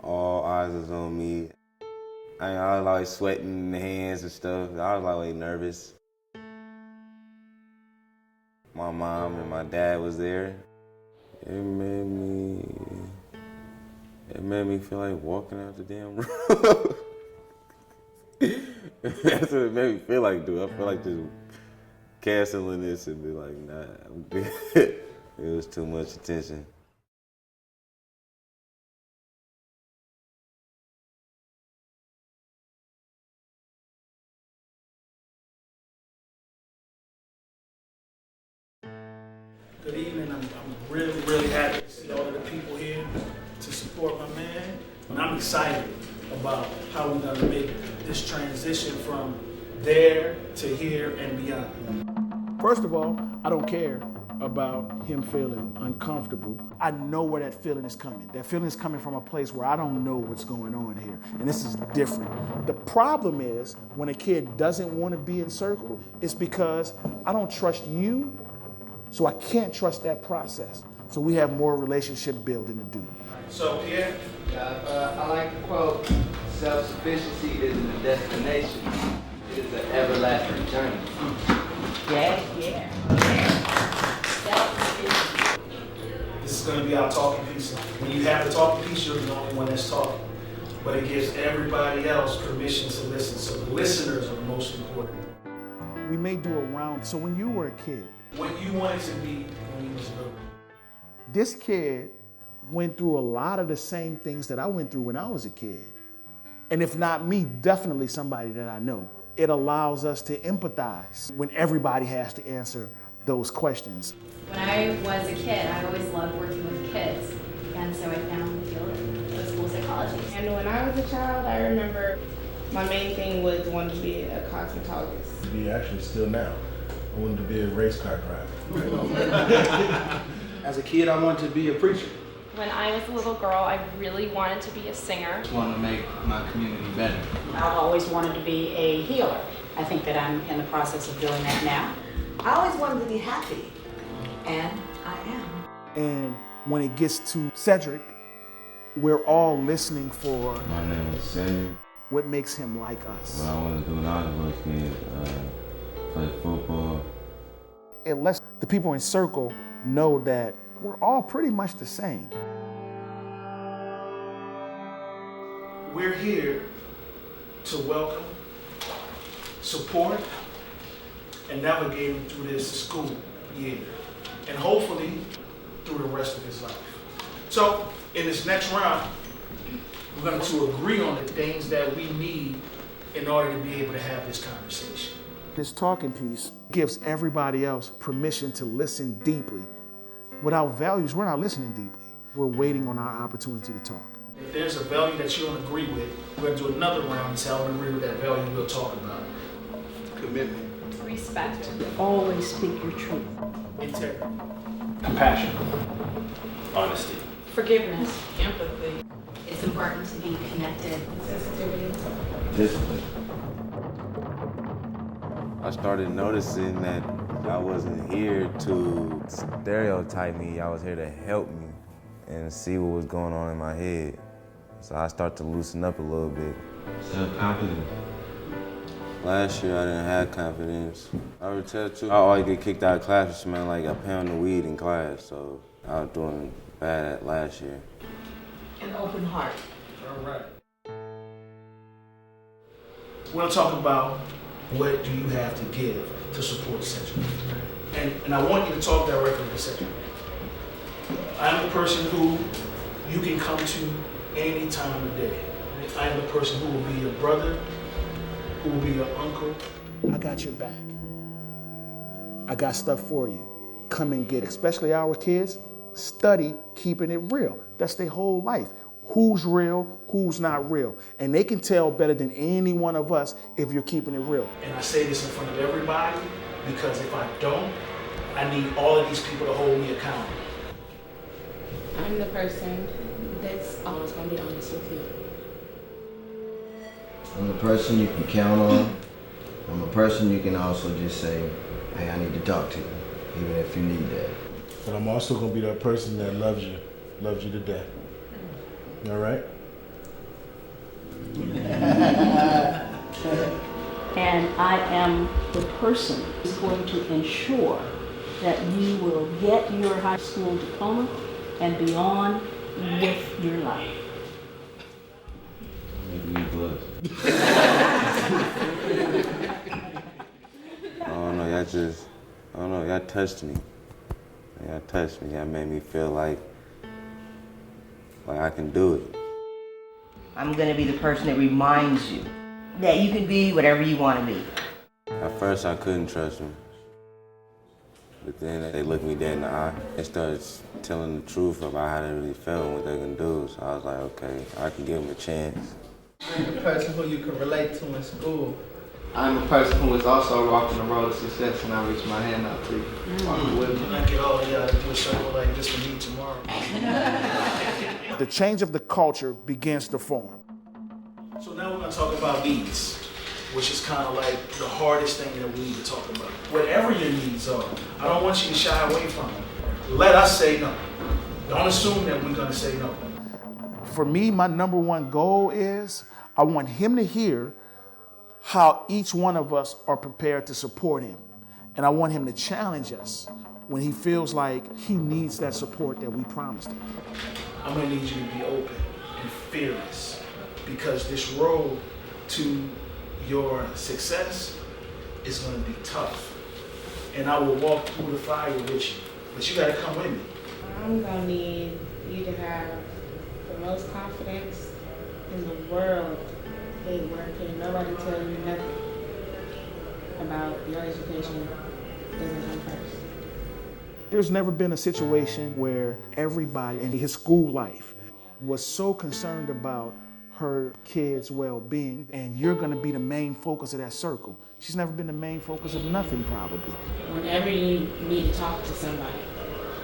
All eyes was on me. I was like sweating in the hands and stuff. I was like nervous. My mom and my dad was there. It made me feel like walking out the damn room. That's what it made me feel like, dude. I feel like just canceling this and be like, nah, I'm good. It was too much attention. Good evening. I'm really, really happy to see all of the people here to support my man. And I'm excited about how we're gonna make this transition from there to here and beyond. First of all, I don't care about him feeling uncomfortable. I know where that feeling is coming. That feeling is coming from a place where I don't know what's going on here. And this is different. The problem is when a kid doesn't want to be in circle, it's because I don't trust you. So I can't trust that process. So we have more relationship building to do. So Pierre? I like the quote, self-sufficiency isn't a destination, it is an everlasting journey. Yeah. This is gonna be our talking piece. When you have the talking piece, you're the only one that's talking. But it gives everybody else permission to listen. So the listeners are the most important. We may do a round. So when you were a kid, what you wanted to be when you was little. This kid went through a lot of the same things that I went through when I was a kid. And if not me, definitely somebody that I know. It allows us to empathize when everybody has to answer those questions. When I was a kid, I always loved working with kids. And so I found the field of school psychology. And when I was a child, I remember my main thing was wanting to be a cosmetologist. To be actually still now. I wanted to be a race car driver. As a kid, I wanted to be a preacher. When I was a little girl, I really wanted to be a singer. I just want to make my community better. I always wanted to be a healer. I think that I'm in the process of doing that now. I always wanted to be happy, and I am. And when it gets to Cedric, we're all listening for My name is Cedric. what makes him like us. What I want to do when I was a little kid, play football. It lets the people in circle know that we're all pretty much the same. We're here to welcome, support, and navigate him through this school year, and hopefully through the rest of his life. So in this next round, we're going to agree on the things that we need in order to be able to have this conversation. This talking piece gives everybody else permission to listen deeply. Without values, we're not listening deeply. We're waiting on our opportunity to talk. If there's a value that you don't agree with, we're going to do another round and tell them to agree with that value, we'll talk about it. Commitment. Respect. Always speak your truth. Integrity. Compassion. Honesty. Forgiveness. Empathy. It's important to be connected. Discipline. I started noticing that I wasn't here to stereotype me. I was here to help me and see what was going on in my head. So I started to loosen up a little bit. Self-confidence. Last year I didn't have confidence. I would tell you, I always get kicked out of class for smelling like a pound of weed in class. So I was doing bad last year. An open heart. All right. We're going to talk about what do you have to give to support Cedric. And I want you to talk directly to Cedric. I'm the person who you can come to any time of day. I am the person who will be your brother, who will be your uncle. I got your back. I got stuff for you. Come and get it. Especially our kids, study keeping it real. That's their whole life. Who's real, who's not real. And they can tell better than any one of us if you're keeping it real. And I say this in front of everybody because if I don't, I need all of these people to hold me accountable. I'm the person that's always going to be honest with you. I'm the person you can count on. I'm a person you can also just say, hey, I need to talk to you, even if you need that. But I'm also going to be that person that loves you to death. All right? And I am the person who's going to ensure that you will get your high school diploma and be on with your life. Y'all touched me. Y'all touched me. Y'all made me feel like I can do it. I'm gonna be the person that reminds you that you can be whatever you want to be. At first, I couldn't trust them. But then they looked me dead in the eye. They started telling the truth about how they really felt and what they can do. So I was like, okay, I can give them a chance. I'm the person who you can relate to in school. I'm a person who is also walking the road of success, and I reach my hand out to you. Walking with me. Can I get all of y'all to do a circle like this for me tomorrow? The change of the culture begins to form. So now we're going to talk about needs, which is kind of like the hardest thing that we need to talk about. Whatever your needs are, I don't want you to shy away from them. Let us say no. Don't assume that we're going to say no. For me, my number one goal is I want him to hear how each one of us are prepared to support him. And I want him to challenge us when he feels like he needs that support that we promised him. I'm gonna need you to be open and fearless, because this road to your success is gonna be tough. And I will walk through the fire with you, but you gotta come with me. I'm gonna need you to have the most confidence in the world where can nobody tell you nothing about your education doesn't come first. There's never been a situation where everybody in his school life was so concerned about her kids' well-being, and you're gonna be the main focus of that circle. She's never been the main focus of nothing, probably. Whenever you need to talk to somebody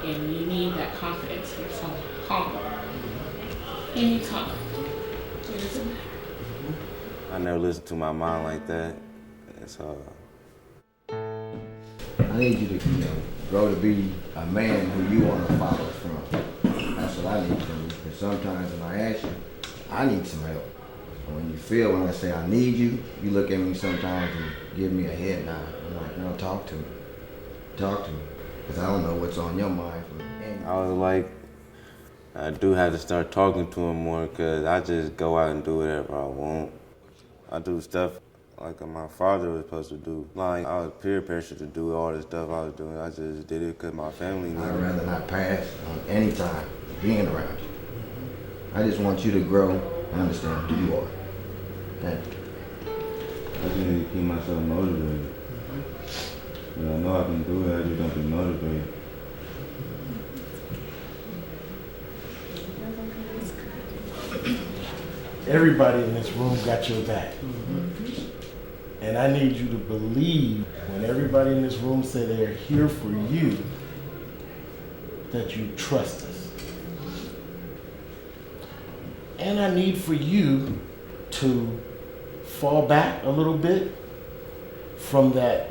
and you need that confidence from someone, call them. Anytime. It doesn't matter. I never listened to my mom like that, and so I need you to, grow to be a man who you want to follow from. That's what I need from you. Because sometimes when I ask you, I need some help. And when you feel when I say I need you, you look at me sometimes and give me a head nod. I'm like, no, talk to me. Talk to me. Because I don't know what's on your mind. I was like, I do have to start talking to him more, because I just go out and do whatever I want. I do stuff like my father was supposed to do. Like, I was peer pressured to do all the stuff I was doing. I just did it because my family needed it. I'd rather not pass on any time being around you. I just want you to grow and understand who you are. Thank you. I just need to keep myself motivated. But I know I can do it, I just don't be motivated. Everybody in this room got your back. And I need you to believe when everybody in this room say they're here for you, that you trust us. And I need for you to fall back a little bit from that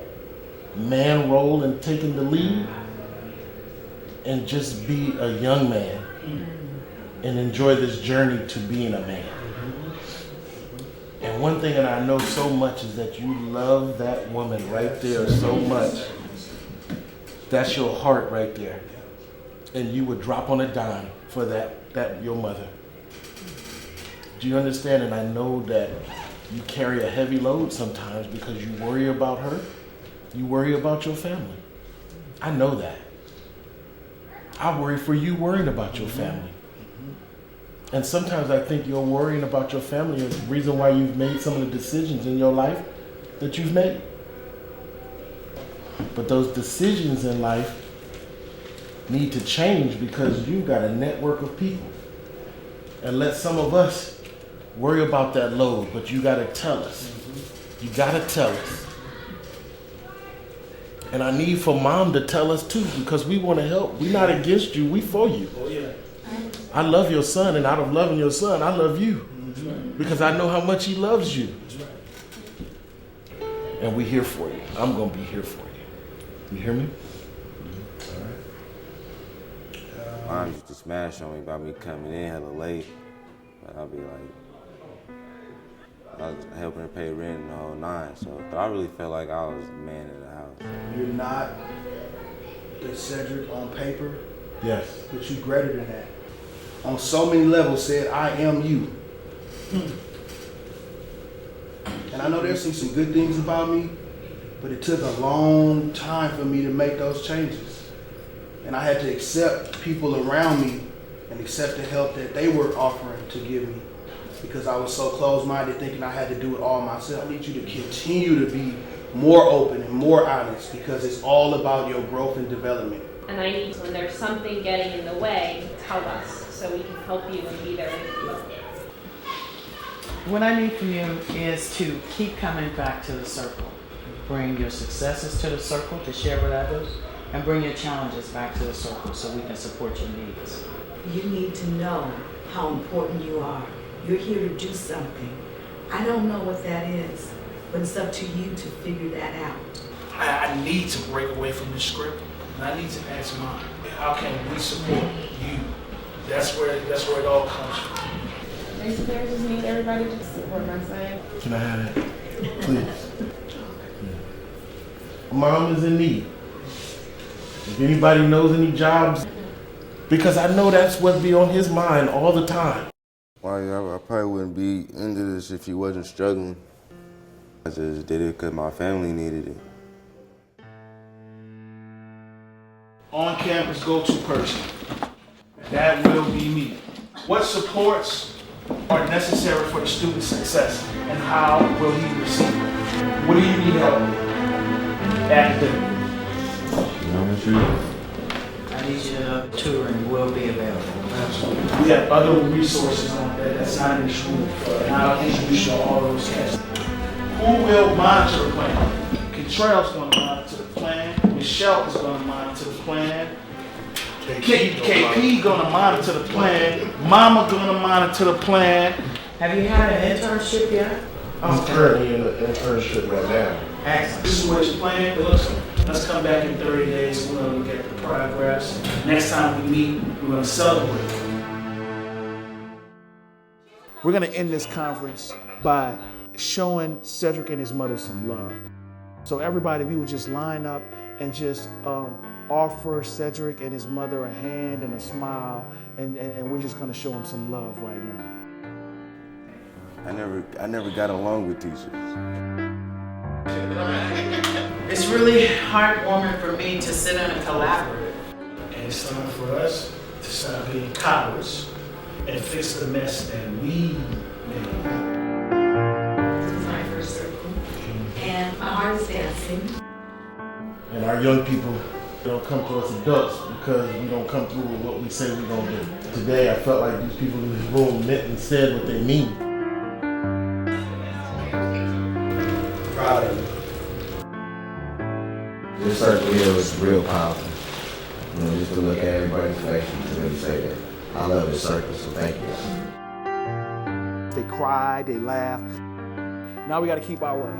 man role and taking the lead and just be a young man and enjoy this journey to being a man. And one thing that I know so much is that you love that woman right there so much. That's your heart right there. And you would drop on a dime for that your mother. Do you understand? And I know that you carry a heavy load sometimes because you worry about her. You worry about your family. I know that. I worry for you worrying about your family. And sometimes I think you're worrying about your family is the reason why you've made some of the decisions in your life that you've made. But those decisions in life need to change because you've got a network of people. And let some of us worry about that load, but you gotta tell us. You gotta tell us. And I need for mom to tell us too, because we wanna help. We're not against you, we for you. Oh yeah. I love your son, and out of loving your son, I love you. Because I know how much he loves you. And we're here for you. I'm going to be here for you. You hear me? All right. Mom used to smash on me about me coming in hella late. But I'll be like, I was helping her pay rent and the whole nine. So I really felt like I was the man of the house. You're not the Cedric on paper, Yes. but you greater than that. On so many levels said, I am you. And I know there's some good things about me, but it took a long time for me to make those changes. And I had to accept people around me and accept the help that they were offering to give me, because I was so closed-minded thinking I had to do it all myself. I need you to continue to be more open and more honest, because it's all about your growth and development. And I need, when there's something getting in the way, tell us so we can help you and be there with you. What I need from you is to keep coming back to the circle. Bring your successes to the circle to share with others, and bring your challenges back to the circle so we can support your needs. You need to know how important you are. You're here to do something. I don't know what that is, but it's up to you to figure that out. I need to break away from this script, and I need to ask mine. How can we support you? That's where it all comes from. Basically, I just need everybody to support my side. Can I have that? Please. Mom is in need. If anybody knows any jobs, because I know that's what be on his mind all the time. Well, I probably wouldn't be into this if he wasn't struggling. I just did it because my family needed it. On campus go-to person. That will be me. What supports are necessary for the student's success, and how will he receive it? What do you need help with? Academically. I need you to know tutoring will be available. We have other resources on that's not in this room, and I'll introduce you to all those tests. Who will monitor the plan? Kentrell's going to monitor the plan. Michelle is going to monitor the plan. KP going to monitor the plan. Mama going to monitor the plan. Have you had an internship yet? I'm currently in an internship right now. Excellent. This is what your plan looks like. Let's come back in 30 days. We're going to look at the progress. Next time we meet, we're going to celebrate. We're going to end this conference by showing Cedric and his mother some love. So everybody, if you would just line up and just offer Cedric and his mother a hand and a smile, and we're just going to show him some love right now. I never got along with teachers. It's really heartwarming for me to sit in a collaborative. And it's time for us to stop being cowards and fix the mess that we made. This is my first circle, and my heart is dancing. And our young people don't come to us adults because we don't come through with what we say we're going to do. Today, I felt like these people in this room meant and said what they mean. Proud of you. This circle here was real powerful. You know, just to look at everybody's face and to really say that I love this circle, so thank you. They cried, they laughed. Now we got to keep our word.